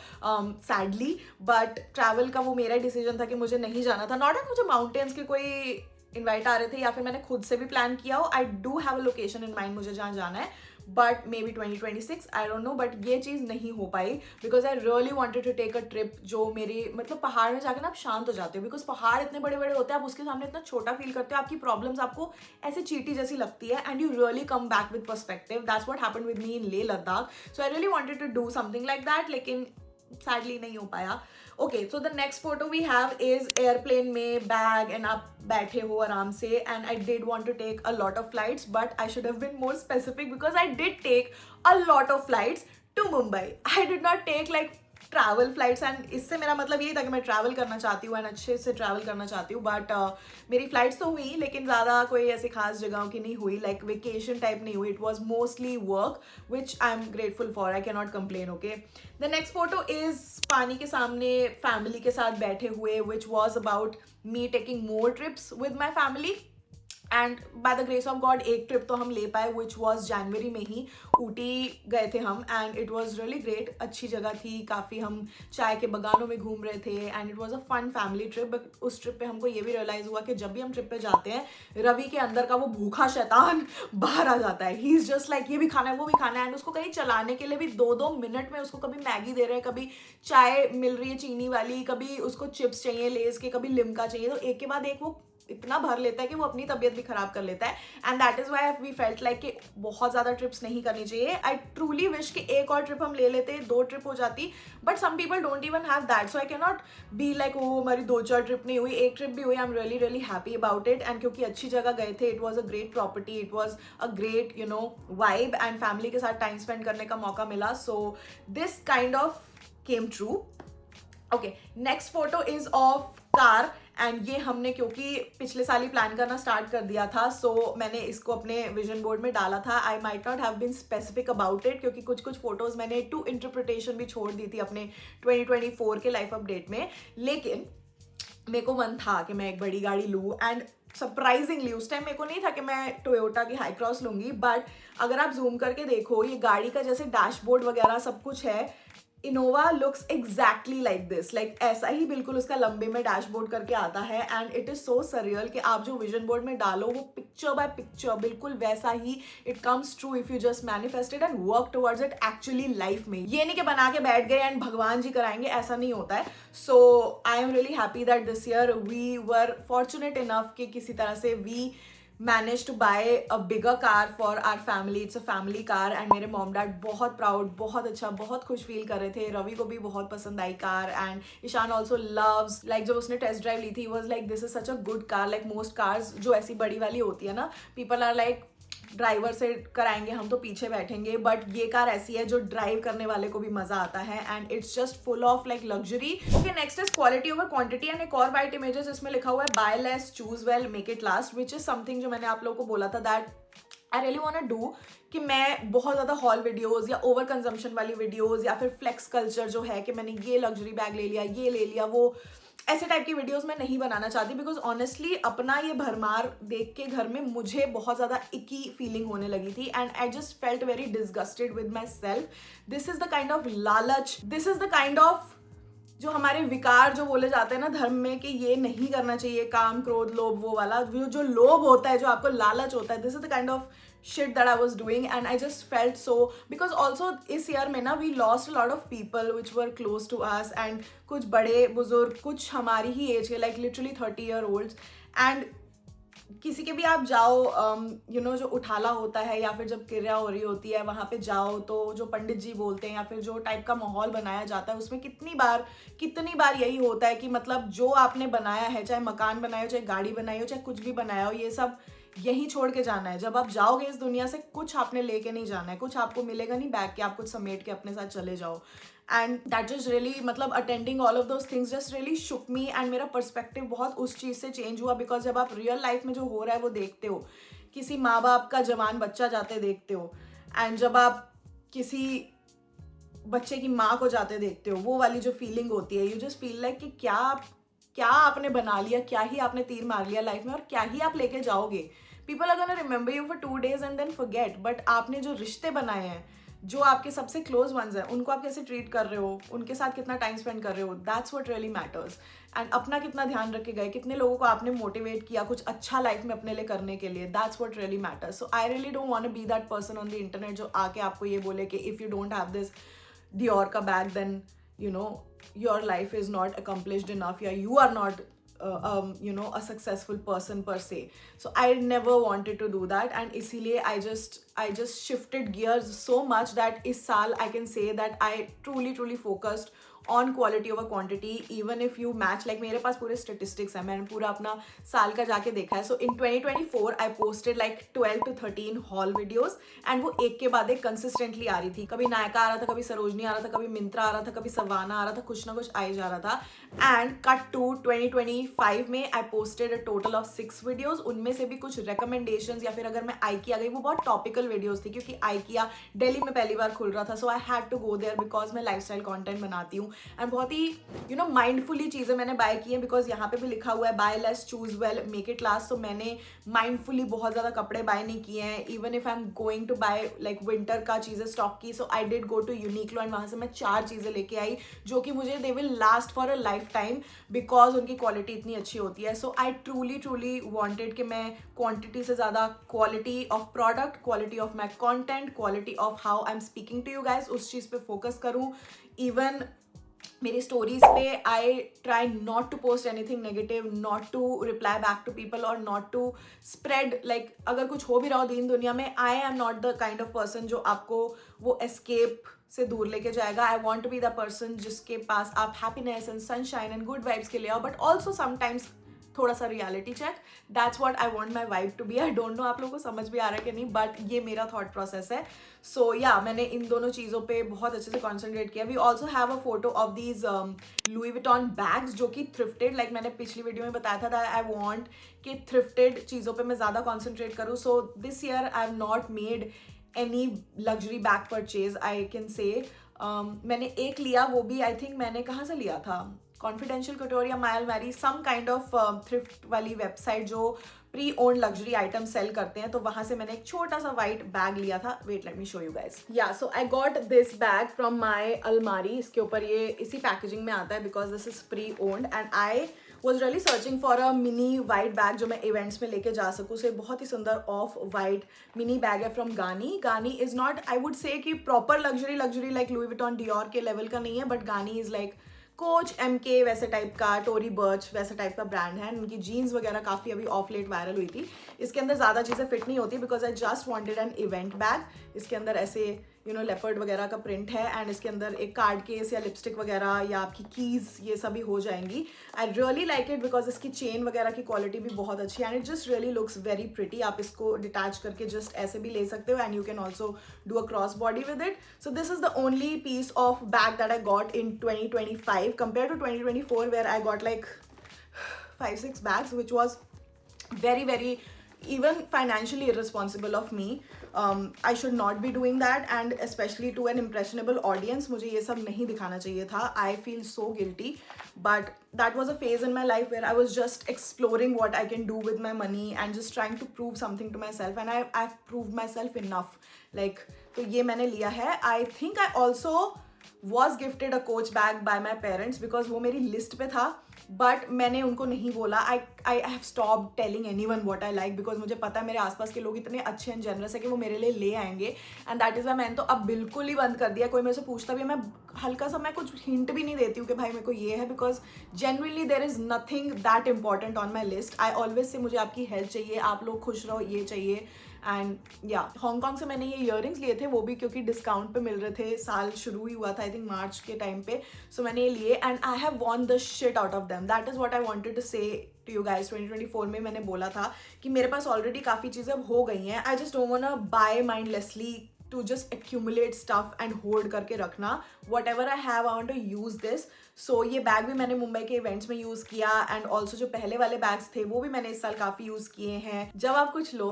sadly. But travel का वो मेरा डिसीजन था कि मुझे नहीं जाना था. Not that मुझे mountains के कोई इन्वाइट आ रहे थे या फिर मैंने खुद से भी प्लान किया हो. I do have a location in mind मुझे जहाँ जाना है, but maybe 2026, I don't know. But ये चीज़ नहीं हो पाई because I really wanted to take a trip जो मेरी, मतलब पहाड़ में जाकर ना आप शांत हो जाते हो, बिकॉज पहाड़ इतने बड़े बड़े होते हैं, आप उसके सामने इतना छोटा फील करते हो, आपकी प्रॉब्लम्स आपको ऐसे चीटी जैसी लगती है, and you really come back with perspective. That's what happened with me in Leh Ladakh. So I really wanted to do something like that, लेकिन सैडली नहीं हो पाया. Okay, so the next photo we have is airplane में बैग एंड आप बैठे हो आराम से. And I did want to take a lot of flights, but I should have been more specific because I did take a lot of flights to Mumbai. I did not take like travel flights, and इससे मेरा मतलब यही था कि मैं ट्रैवल करना चाहती हूँ एंड अच्छे से ट्रैवल करना चाहती हूँ. बट मेरी फ्लाइट्स तो हुई, लेकिन ज़्यादा कोई ऐसी खास जगहों की नहीं हुई, लाइक वेकेशन टाइप नहीं हुई. It was mostly work, which I am grateful for. I can not complain. Okay, the next photo is पानी के सामने फैमिली के साथ बैठे हुए, which was about me taking more trips with my family. And by the grace of God एक ट्रिप तो हम ले पाए, विच वॉज जनवरी में ही. ऊटी गए थे हम, and it was really great. अच्छी जगह थी, काफ़ी हम चाय के बगानों में घूम रहे थे, and it was a fun family trip. But उस ट्रिप पे हमको ये भी रियलाइज़ हुआ कि जब भी हम ट्रिप पे जाते हैं, रवि के अंदर का वो भूखा शैतान बाहर आ जाता है. ही इज़ जस्ट लाइक ये भी खाना है, वो भी खाना है. एंड उसको कहीं चलाने के लिए भी 2-2 मिनट में उसको कभी मैगी दे रहे हैं, कभी चाय मिल रही है चीनी वाली, कभी उसको चिप्स चाहिए लेस के, कभी लिम्का चाहिए. तो एक के बाद एक वो इतना भर लेता है कि वो अपनी तबीयत भी खराब कर लेता है. And that is why we felt like कि बहुत ज़्यादा ट्रिप्स नहीं करनी चाहिए. आई ट्रूली विश कि एक और ट्रिप हम ले लेते, 2 ट्रिप हो जाती. But some people don't even have that, so I can not be like वो हमारी 2-4 ट्रिप नहीं हुई, एक ट्रिप भी हुई. आई am really really happy about it. And क्योंकि अच्छी जगह गए थे, it was a great property, it was a great vibe, and family के साथ टाइम स्पेंड करने का मौका मिला. So this kind of came true. Okay, next photo is of car. And ये हमने क्योंकि पिछले साल ही प्लान करना स्टार्ट कर दिया था, सो मैंने इसको अपने विजन बोर्ड में डाला था. I might not have been specific about it, क्योंकि कुछ कुछ फोटोज मैंने टू इंटरप्रिटेशन भी छोड़ दी थी अपने 2024 के लाइफ अपडेट में. लेकिन मेरे को मन था कि मैं एक बड़ी गाड़ी लूँ, एंड सरप्राइजिंगली उस टाइम मेरे को नहीं था कि मैं टोयोटा की हाई क्रॉस लूँगी. बट अगर आप जूम करके देखो, ये गाड़ी का जैसे डैशबोर्ड वगैरह सब कुछ है, Innova looks exactly like this, like ऐसा ही बिल्कुल उसका लंबे में डैशबोर्ड करके आता है. And it is so surreal कि आप जो विजन बोर्ड में डालो, वो पिक्चर बाय पिक्चर बिल्कुल वैसा ही it comes true if you just manifest it and work towards it actually life में. ये नहीं कि बना के बैठ गए एंड भगवान जी कराएंगे, ऐसा नहीं होता है. So I am really happy that this year we were fortunate enough कि किसी तरह से we managed to buy a bigger car for our family. It's a family car, and मेरे मॉम डैड बहुत प्राउड, बहुत अच्छा, बहुत खुश फील कर रहे थे. रवि को भी बहुत पसंद आई car, and Ishaan also loves, like जब उसने टेस्ट ड्राइव ली थी, was like this is such a good car. Like most cars जो ऐसी बड़ी वाली होती है ना, पीपल आर लाइक ड्राइवर से कराएंगे, हम तो पीछे बैठेंगे. बट ये कार ऐसी है जो ड्राइव करने वाले को भी मजा आता है, and it's just full of like luxury. Okay, next is quality over quantity. And एक और वाइट इमेजेस इसमें लिखा हुआ है buy less, choose well, make it last, which is something जो मैंने आप लोगों को बोला था that I really want to do. कि मैं बहुत ज़्यादा हॉल वीडियोज़ या ओवर कंजम्पशन वाली वीडियोज़ या फिर फ्लेक्स कल्चर जो है कि मैंने ये लग्जरी बैग ले लिया, ये ले लिया, वो ऐसे टाइप की वीडियोस मैं नहीं बनाना चाहती. बिकॉज ऑनेस्टली अपना ये भरमार देख के घर में मुझे बहुत ज़्यादा इकी फीलिंग होने लगी थी, and I just felt very disgusted with myself. This is the kind of लालच, this is the kind of जो हमारे विकार जो बोले जाते हैं ना धर्म में कि ये नहीं करना चाहिए, काम क्रोध लोभ वो वाला, जो लोभ होता है, जो आपको लालच होता है, this is the kind of shit that I was doing, and I just felt so, because also इस year में ना we lost a lot of people which were close to us, and कुछ बड़े बुजुर्ग, कुछ हमारी ही एज के, like literally 30-year-olds, and किसी के भी आप जाओ यू नो जो उठाला होता है या फिर जब क्रिया हो रही होती है वहाँ पे जाओ तो जो पंडित जी बोलते हैं या फिर जो टाइप का माहौल बनाया जाता है उसमें कितनी बार यही होता है कि मतलब जो आपने बनाया है, चाहे मकान बनाया हो, चाहे गाड़ी बनाई हो, चाहे कुछ भी बनाया हो, ये सब यहीं छोड़ के जाना है। जब आप जाओगे इस दुनिया से कुछ आपने लेके नहीं जाना है, कुछ आपको मिलेगा नहीं बैग के, आप कुछ समेट के अपने साथ चले जाओ। एंड दैट जस्ट रियली मतलब attending all of those things just really shook me, and मेरा पर्सपेक्टिव बहुत उस चीज़ से चेंज हुआ, बिकॉज जब आप रियल लाइफ में जो हो रहा है वो देखते हो, किसी माँ बाप का जवान बच्चा जाते देखते हो, एंड जब आप किसी बच्चे की माँ को जाते देखते हो, वो वाली जो फीलिंग होती है, यू जस्ट फील लाइक कि क्या आपने बना लिया, क्या ही आपने तीर मार लिया लाइफ में, और क्या ही आप लेके जाओगे। People are gonna remember you for 2 days and then forget, but आपने जो रिश्ते बनाए हैं, जो आपके सबसे क्लोज वंस हैं, उनको आप कैसे ट्रीट कर रहे हो, उनके साथ कितना टाइम स्पेंड कर रहे हो, that's what really matters. And अपना कितना ध्यान रख के गए, कितने लोगों को आपने मोटिवेट किया कुछ अच्छा लाइफ में अपने लिए करने के लिए, that's what really matters. So I really don't want to be that person on the internet जो आके आपको ये बोले कि if you don't have this Dior का bag then you know your life is not accomplished enough, yeah you are not you know a successful person per se. So I never wanted to do that, and इसीलिए I just shifted gears so much that इस साल I can say that I truly focused on quality over quantity, even if you match, like मेरे पास पूरे statistics हैं, मैंने पूरा अपना साल का जाके देखा है। So in 2024 I posted like 12 to 13 haul videos, and वो एक के बाद एक consistently आ रही थी, कभी नायका आ रहा था, कभी सरोजनी आ रहा था, कभी मिंत्रा आ रहा था, कभी सवाना आ रहा था, कुछ ना कुछ आई जा रहा था। एंड कट टू 2025 में I posted a total of 6 videos, उनमें से भी कुछ recommendations, या फिर अगर मैं IKEA गई, वो बहुत topical videos थी क्योंकि IKEA दिल्ली में पहली बार खुल रहा था, so I had to go there because मैं lifestyle content बनाती हूँ, एंड बहुत ही यू नो माइंडफुली चीज़ें मैंने बाय की हैं, बिकॉज यहाँ पे भी लिखा हुआ है buy less choose well make it last. तो मैंने माइंडफुली बहुत ज़्यादा कपड़े बाय नहीं किए हैं, even if I am going to buy like winter का चीज़ें स्टॉक की। So I did go to Uniqlo, and वहाँ से मैं 4 चीज़ें लेके आई जो कि मुझे they will last for a life time, because उनकी क्वालिटी इतनी अच्छी होती है। सो आई ट्रूली वॉन्टेड कि मैं क्वान्टिटी से ज़्यादा quality of product, quality of my content, quality of how I am speaking to you guys, उस चीज़ पे फोकस करूँ। इवन मेरी स्टोरीज पे I try not to post anything negative, not to reply back to people, और नॉट टू स्प्रेड लाइक अगर कुछ हो भी रहा हो दीन दुनिया में, I am not the kind of person जो आपको वो एस्केप से दूर लेके जाएगा। I want to be the person जिसके पास आप happiness and sunshine and good vibes के लिए आओ, बट ऑल्सो समटाइम्स थोड़ा सा reality check. That's what I want my vibe to be. I don't know आप लोगों को समझ भी आ रहा है कि नहीं, बट ये मेरा थॉट प्रोसेस है। सो या मैंने इन दोनों चीज़ों पे बहुत अच्छे से कॉन्सेंट्रेट किया। We also have a photo of these Louis Vuitton bags जो कि थ्रिफ्टेड, लाइक मैंने पिछली वीडियो में बताया था दैट आई वांट कि थ्रिफ्टेड चीज़ों पे मैं ज़्यादा कॉन्सेंट्रेट करूँ। So this year I have not made any luxury bag purchase, I can say. मैंने एक लिया, वो भी आई थिंक मैंने कहाँ से लिया था, कॉन्फिडेंशियल कटोर या मायल मैरी, सम काइंड ऑफ थ्रिफ्ट वाली वेबसाइट जो pre owned luxury item sale करते हैं, तो वहां से मैंने एक छोटा सा व्हाइट बैग लिया था। Wait let me show you guys. Yeah so I got this bag from my अलमारी। इसके ऊपर ये इसी पैकेजिंग में आता है because this is pre owned, and I was really searching for a mini white bag जो मैं इवेंट्स में लेके जा सकूँ। से बहुत ही सुंदर ऑफ वाइट मिनी बैग है from Ganni. Ganni is not, I would say कि proper luxury like Louis Vuitton Dior के लेवल का नहीं है, but Ganni is like Coach, MK वैसे टाइप का, टोरी बर्च वैसे टाइप का ब्रांड है। उनकी जीन्स वगैरह काफ़ी अभी ऑफ लेट वायरल हुई थी। इसके अंदर ज़्यादा चीज़ें फिट नहीं होती because I just wanted an event bag. इसके अंदर ऐसे यू नो लेपर्ड वगैरह का प्रिंट है, एंड इसके अंदर एक कार्ड केस या लिपस्टिक वगैरह या आपकी कीज़ ये सभी हो जाएंगी। I really like it because इसकी चेन वगैरह की क्वालिटी भी बहुत अच्छी है, and it just really looks very pretty. आप इसको डिटैच करके जस्ट ऐसे भी ले सकते हो, and you can also do a cross body with it. So this is the only piece of bag that I got in 2025 compared to 2024 where I got like 5-6 bags, which was very even financially irresponsible of me. I should not be doing that, and especially to an impressionable audience मुझे ये सब नहीं दिखाना चाहिए था. I feel so guilty, but that was a phase in my life where I was just exploring what I can do with my money and just trying to prove something to myself, and I've proved myself enough. Like तो ये मैंने लिया है. I think I also was gifted a coach bag by my parents because वो मेरी लिस्ट पे था, बट मैंने उनको नहीं बोला. I have stop telling any one what I like because मुझे पता है मेरे आसपास के लोग इतने अच्छे एंड जनरस है कि वो मेरे लिए ले आएंगे. एंड दैट इज़ वाई मैंने तो अब बिल्कुल ही बंद कर दिया. कोई मेरे से पूछता भी है, मैं हल्का सा मैं कुछ हिंट भी नहीं देती हूँ कि भाई मेरे को ये है, because genuinely there is nothing that important on my list. I always say मुझे आपकी हेल्थ चाहिए, आप लोग खुश रहो, ये चाहिए. एंड या हांगकॉन्ग से मैंने ये ईयरिंग्स लिए थे, वो भी क्योंकि डिस्काउंट पे मिल रहे थे. साल शुरू ही हुआ था आई थिंक मार्च के टाइम पे. सो मैंने ये लिए and I have won the shit out of them. That is what I wanted to say to you guys. 2024 में मैंने बोला था कि मेरे पास ऑलरेडी काफ़ी चीज़ें अब हो गई हैं. I just don't want to buy mindlessly to just accumulate stuff and hold करके रखना. whatever I have I want to use this. so ये बैग भी मैंने मुंबई के इवेंट्स में यूज़ किया एंड ऑल्सो जो पहले वाले बैग्स थे वो भी मैंने इस साल काफ़ी यूज़ किए हैं. जब आप कुछ लो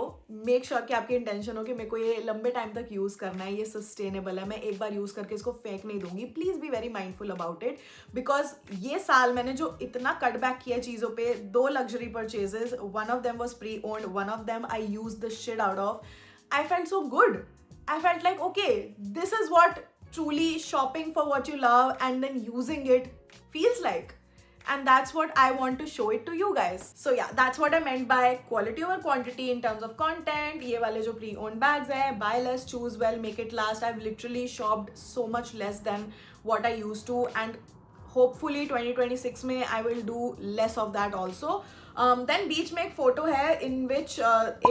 मेक श्योर कि आपकी इंटेंशन हो कि मेरे को ये लंबे टाइम तक यूज़ करना है, ये सस्टेनेबल है, मैं एक बार यूज़ करके इसको फेंक नहीं दूंगी. Please be very mindful about it because ये साल मैंने जो इतना कट बैक किया चीज़ों पे, 2 luxury purchases, one of them was pre owned, one of them I use the shit out of. I felt so good. I felt like, okay, this is what truly shopping for what you love and then using it feels like. And that's what I want to show it to you guys. So yeah, that's what I meant by quality over quantity in terms of content. ये वाले जो pre-owned bags है, buy less, choose well, make it last. I've literally shopped so much less than what I used to, and hopefully 2026 में I will do less of that also. Then बीच में एक photo है in which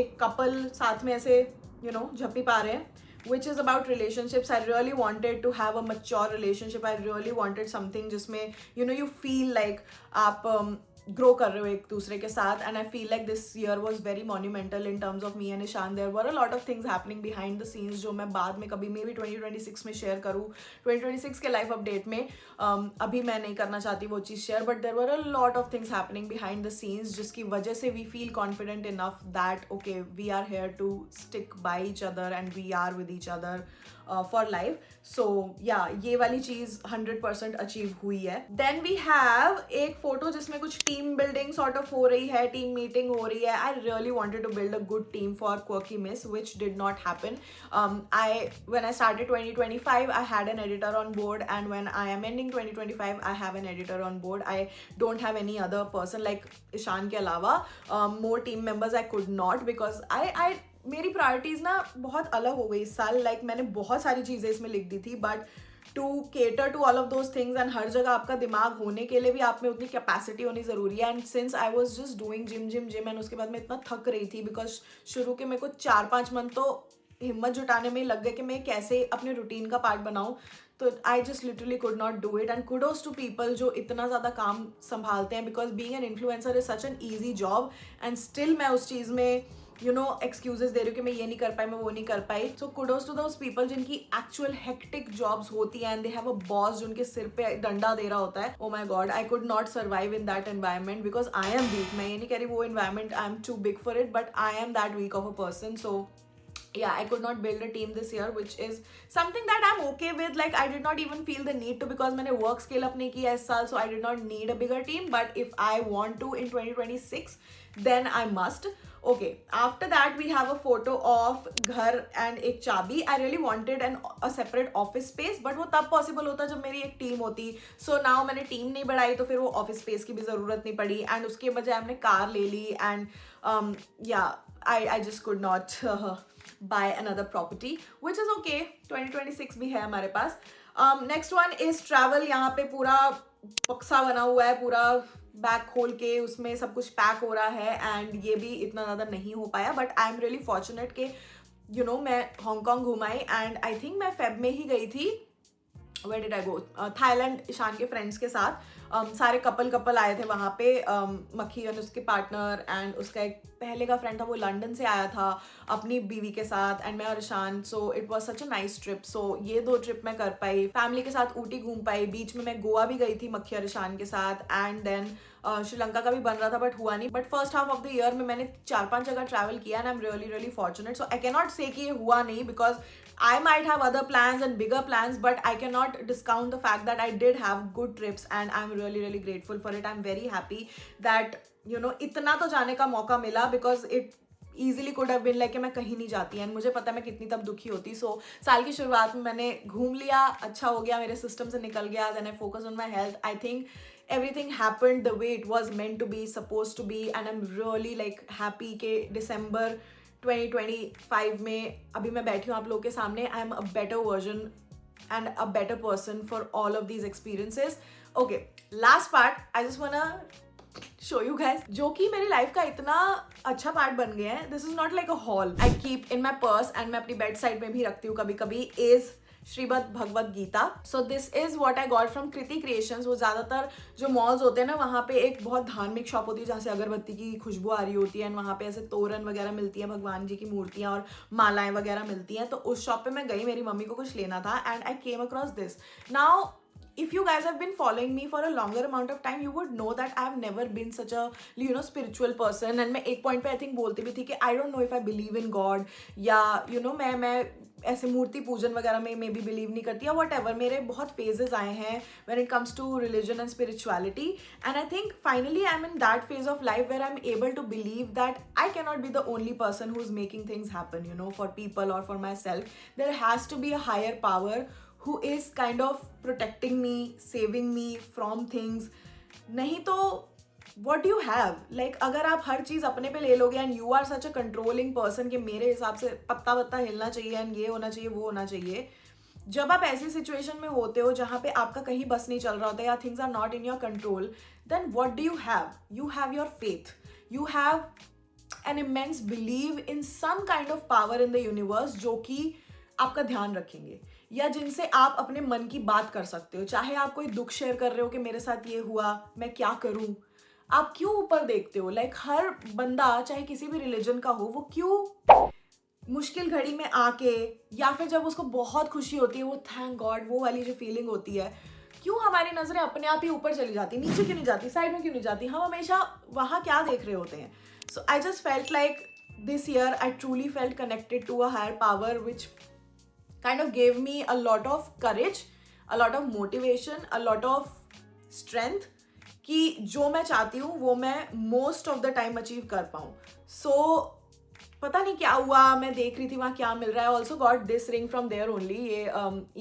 एक couple साथ में ऐसे झप्पी पा रहे हैं, which is about relationships. I really wanted to have a mature relationship. I really wanted something जिसमें you feel like आप grow कर रहे हो एक दूसरे के साथ. And I feel like this year was very monumental in terms of me and Ishan. There were a lot of things happening behind the scenes जो मैं बाद में कभी maybe 2026 में share करूँ. 2026 के life update में अभी मैं नहीं करना चाहती वो चीज़ share, but there were a lot of things happening behind the scenes जिसकी वजह से we feel confident enough that okay, we are here to stick by each other and we are with each other for life. So yeah, ये वाली चीज़ 100% achieve हुई है. Then we have एक photo जिसमें कुछ team building sort of हो रही है, team meeting हो रही है. I really wanted to build a good team for Quirky Miss, which did not happen. When I started 2025, I had an editor on board, and when I am ending 2025, I have an editor on board. I don't have any other person like Ishan के अलावा. More team members I could not because I मेरी प्रायोरिटीज़ ना बहुत अलग हो गई इस साल. लाइक मैंने बहुत सारी चीज़ें इसमें लिख दी थी, but to cater to all of those things and हर जगह आपका दिमाग होने के लिए भी आप में उतनी कैपेसिटी होनी ज़रूरी है. And since I was just doing gym and उसके बाद मैं इतना थक रही थी बिकॉज शुरू के मेरे को 4-5 मंथ तो हिम्मत जुटाने में लग गए कि मैं कैसे अपने रूटीन का पार्ट बनाऊँ. तो I just literally could not do it. And kudos to people जो इतना ज़्यादा काम संभालते हैं because being an influencer is such an easy job and still मैं उस चीज़ में एक्सक्यूजेस दे रही हूँ कि मैं ये नहीं कर पाई, मैं वो नहीं कर पाई. So kudos to those people जिनकी एक्चुअल हेक्टिक जॉब्स होती हैं and they have a boss जो उनके सिर पे डंडा दे रहा होता है. Oh my god, I could not survive in that environment because I am weak. मैं ये नहीं कह रही वो environment I am too big for it, but I am that weak of a person. So yeah, I could not build a team this year, which is something that I'm okay with. Like I did not even feel the need to because मैंने work scale up नहीं किया इस साल, so I did not need a bigger team. But if I want to in 2026, then I must. Okay, after that we have a photo of घर and एक चाबी. I really wanted a separate office space, but वो तब possible होता जब मेरी एक team होती. So now मैंने team नहीं बढ़ाई तो फिर वो office space की भी ज़रूरत नहीं पड़ी. And उसके बजाय हमने कार ले ली. And yeah, I just could not buy another property, which is okay. 2026 भी है हमारे पास. Next one is travel. यहाँ पे पूरा बक्सा बना हुआ है, पूरा बैग खोल के उसमें सब कुछ पैक हो रहा है एंड ये भी इतना ज़्यादा नहीं हो पाया. But I am really fortunate कि मैं हांगकॉन्ग घुमाई एंड आई थिंक मैं फेब में ही गई थी. Where did I go? Thailand, Ishaan के फ्रेंड्स के साथ. सारे कपल आए थे वहाँ पे. मक्खी और उसके पार्टनर एंड उसका एक पहले का फ्रेंड था, वो लंदन से आया था अपनी बीवी के साथ एंड मैं और Ishaan. So it was such a nice trip. So ये 2 ट्रिप मैं कर पाई. फैमिली के साथ ऊटी घूम पाई. बीच में मैं गोवा भी गई थी मक्खी और ईशान के साथ. एंड देन श्रीलंका का भी बन रहा था बट हुआ नहीं. But first half of the year में मैंने 4-5 जगह ट्रैवल किया and I am really really fortunate. So I can not से कि ये हुआ नहीं because I might have other plans and bigger plans, but I cannot discount the fact that I did have good trips and I'm really really grateful for it. I'm very happy that इतना तो जाने का मौका मिला because easily could have been like कि मैं कहीं नहीं जाती, एंड मुझे पता है मैं कितनी तब दुखी होती. सो साल की शुरुआत में मैंने घूम लिया, अच्छा हो गया, मेरे सिस्टम से निकल गया. Then I focus on my health. I think everything happened the way it was meant to be, supposed to be, and I'm really like happy कि December 2025 में अभी मैं बैठी हूँ आप लोगों के सामने. I am a better version and a better person for all of these experiences. Okay, last part I just wanna show you guys, जो कि मेरी लाइफ का इतना अच्छा पार्ट बन गया है. This is not like a hall. I keep in my purse and मैं अपनी बेड साइड में भी रखती हूँ कभी कभी, is Shrimad Bhagavad Gita. So this is what I got from Kriti creations. वो ज्यादातर जो मॉल्स होते हैं ना, वहाँ पे एक बहुत धार्मिक शॉप होती है जहाँ से अगरबत्ती की खुशबू आ रही होती है, एंड वहाँ पे ऐसे तोरण वगैरह मिलती है, भगवान जी की मूर्तियाँ और मालाएं वगैरह मिलती हैं. तो उस शॉप पे मैं गई, मेरी मम्मी को कुछ लेना था, and I came across this. Now if you guys have been following me for a longer amount of time, you would know that I have never been such a, you know, spiritual person. And मैं एक point पे I think बोलती भी थी कि I don't know if I believe in God, या you know मैं ऐसे मूर्ति पूजन वगैरह में मे भी बिलीव नहीं करती, या whatever. मेरे बहुत phases आए हैं when it comes to religion and spirituality, and I think finally I'm in that phase of life where I'm able to believe that I cannot be the only person who's making things happen, you know, for people or for myself. There has to be a higher power who is kind of protecting me, saving me from things. नहीं तो what do you have? Like अगर आप हर चीज़ अपने पे ले लोगे and you are such a controlling person कि मेरे हिसाब से पत्ता वत्ता हिलना चाहिए and ये होना चाहिए, वो होना चाहिए. जब आप ऐसी सिचुएशन में होते हो जहाँ पे आपका कहीं बस नहीं चल रहा होता या things are not in your control, then what do you have? You have your faith. You have an immense belief in some kind of power in the universe जो कि आपका ध्यान रखेंगे, या जिनसे आप अपने मन की बात कर सकते हो. चाहे आप कोई दुख शेयर कर रहे हो कि मेरे साथ ये हुआ, मैं क्या करूं, आप क्यों ऊपर देखते हो? लाइक हर बंदा चाहे किसी भी रिलीजन का हो, वो क्यों मुश्किल घड़ी में आके, या फिर जब उसको बहुत खुशी होती है, वो थैंक गॉड, वो वाली जो फीलिंग होती है, क्यों हमारी नजरें अपने आप ही ऊपर चली जाती, नीचे क्यों नहीं जाती, साइड में क्यों नहीं जाती? हम हमेशा वहाँ क्या देख रहे होते हैं? So I just felt like this year I truly felt connected to a higher power which kind of gave me a lot of courage, a lot of motivation, a lot of strength कि जो मैं चाहती हूँ वो मैं most of the time achieve कर पाऊँ. So पता नहीं क्या हुआ, मैं देख रही थी वहाँ क्या मिल रहा है. Also got this ring from there only. ये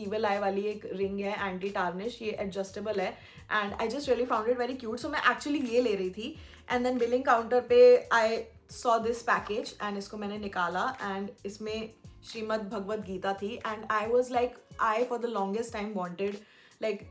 evil eye वाली एक ring है, anti tarnish, ये adjustable है, and I just really found it very cute. So मैं actually ये ले रही थी, and then billing counter पे I saw this package and इसको मैंने निकाला, and इसमें श्रीमद् भगवत गीता थी. And I was like, I for the longest time wanted, like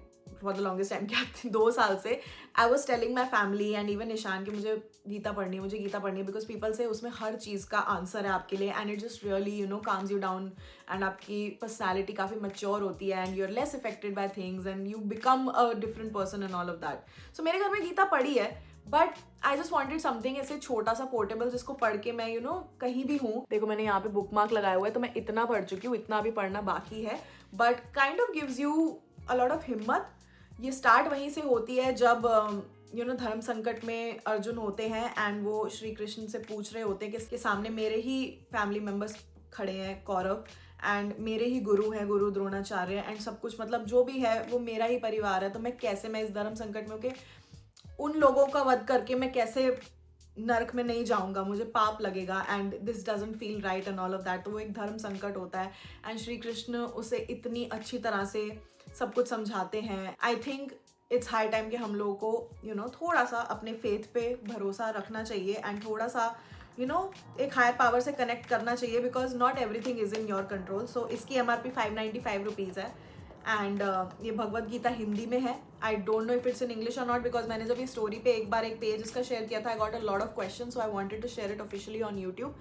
for the longest time क्या 2 साल से I was telling my family and even निशान कि मुझे गीता पढ़नी है, मुझे गीता पढ़नी है, बिकॉज पीपल से उसमें हर चीज़ का आंसर है आपके लिए, and it just really you know calms you down, and आपकी पर्सनैलिटी काफ़ी मैच्योर होती है, and you are less affected by things, and you become a different person and all of that. So मेरे घर में गीता पढ़ी है, but I just wanted something ऐसे छोटा सा पोर्टेबल जिसको पढ़ के मैं कहीं भी हूँ. देखो मैंने यहाँ पे बुक मार्क लगाया हुआ है, तो मैं इतना पढ़ चुकी हूँ, इतना भी पढ़ना बाकी है, but kind of gives you a lot of हिम्मत. ये स्टार्ट वहीं से होती है जब धर्म संकट में अर्जुन होते हैं एंड वो श्री कृष्ण से पूछ रहे होते हैं कि इसके सामने मेरे ही फैमिली मेम्बर्स खड़े हैं, कौरव, एंड मेरे ही गुरु हैं, गुरु द्रोणाचार्य, एंड सब कुछ मतलब जो भी है वो मेरा ही परिवार है, तो मैं कैसे मैं इस धर्म संकट में होके उन लोगों का वध करके मैं कैसे नरक में नहीं जाऊंगा, मुझे पाप लगेगा, and this doesn't feel right and all of that. तो वो एक धर्म संकट होता है, एंड श्री कृष्ण उसे इतनी अच्छी तरह से सब कुछ समझाते हैं. I think it's high time कि हम लोगों को थोड़ा सा अपने फेथ पे भरोसा रखना चाहिए, एंड थोड़ा सा एक हायर पावर से कनेक्ट करना चाहिए, because not everything is in your control. So इसकी MRP 595 रुपीज़ है, एंड ये भगवत गीता हिंदी में है. I don't know if it's in English और नॉट, बिकॉज मैंने जब ये स्टोरी पे एक बार एक पेज इसका शेयर किया था, I got a lot of question, so I wanted to share it officially on YouTube.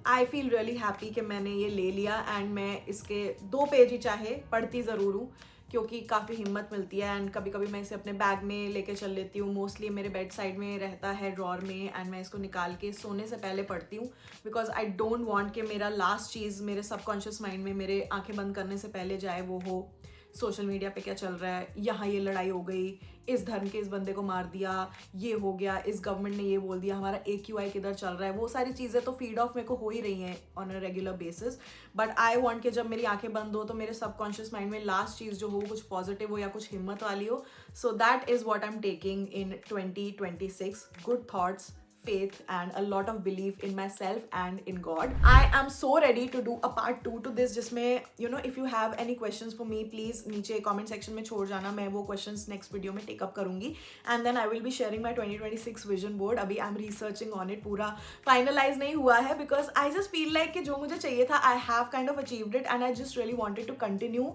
I feel really happy कि मैंने ये ले लिया, एंड मैं इसके 2 पेज ही चाहे पढ़ती ज़रूर हूँ, क्योंकि काफ़ी हिम्मत मिलती है. एंड कभी कभी मैं इसे अपने बैग में लेके चल लेती हूँ. मोस्टली मेरे बेड साइड में रहता है ड्रॉर में, एंड मैं इसको निकाल के सोने से पहले पढ़ती हूँ, बिकॉज आई डोंट वांट कि मेरा लास्ट चीज़ मेरे सबकॉन्शियस माइंड में मेरे आंखें बंद करने से पहले जाए वो हो सोशल मीडिया पे क्या चल रहा है, यहाँ ये लड़ाई हो गई, इस धर्म के इस बंदे को मार दिया, ये हो गया, इस गवर्नमेंट ने ये बोल दिया, हमारा AQI किधर चल रहा है, वो सारी चीज़ें तो फीड ऑफ मेरे को हो ही रही हैं on a regular basis. But I want कि जब मेरी आंखें बंद हो तो मेरे सबकॉन्शियस माइंड में लास्ट चीज़ जो हो कुछ पॉजिटिव हो या कुछ हिम्मत वाली हो. So that is what I am taking in 2026. Good thoughts, faith and a lot of belief in myself and in God. I am so ready to do a part 2 to this, जिसमें you know if you have any questions for me please नीचे comment section में छोड़ जाना, मैं वो questions next video में take up करूँगी. And then I will be sharing my 2026 vision board. अभी I'm researching on it, पूरा finalize नहीं हुआ है because I just feel like कि जो मुझे चाहिए था I have kind of achieved it and I just really wanted to continue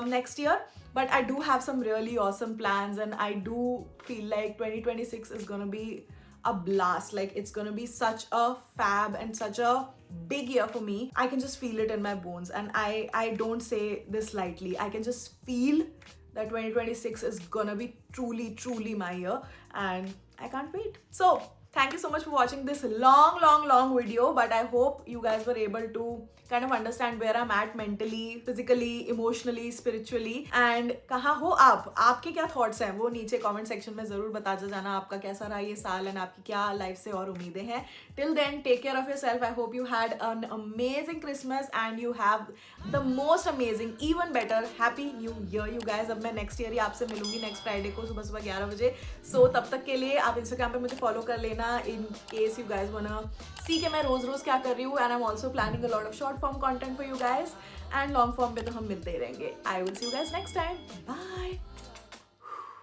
next year. But I do have some really awesome plans and I do feel like 2026 is gonna be a blast. Like it's gonna be such a fab and such a big year for me. I can just feel it in my bones and I don't say this lightly. I can just feel that 2026 is gonna be truly my year and I can't wait. So thank you so much for watching this long video, but I hope you guys were able to kind of understand where I'm at mentally, physically, emotionally, spiritually and कहाँ हो आप, आपके क्या thoughts हैं वो नीचे comment section में ज़रूर बताते जाना, आपका कैसा रहा ये साल and आपकी क्या life से और उम्मीदें हैं. Till then, take care of yourself. I hope you had an amazing Christmas and you have the most amazing, even better, happy new year you guys. अब मैं next year ही आपसे मिलूंगी next Friday को सुबह 11 बजे. So तब तक के लिए आप Instagram पे मुझे follow कर लेना in case you guys wanna see कि मैं रोज क्या कर रही हूँ. And I'm also planning a lot of short form content for you guys and long form पे तो हम मिलते ही रहेंगे. I will see you guys next time. Bye.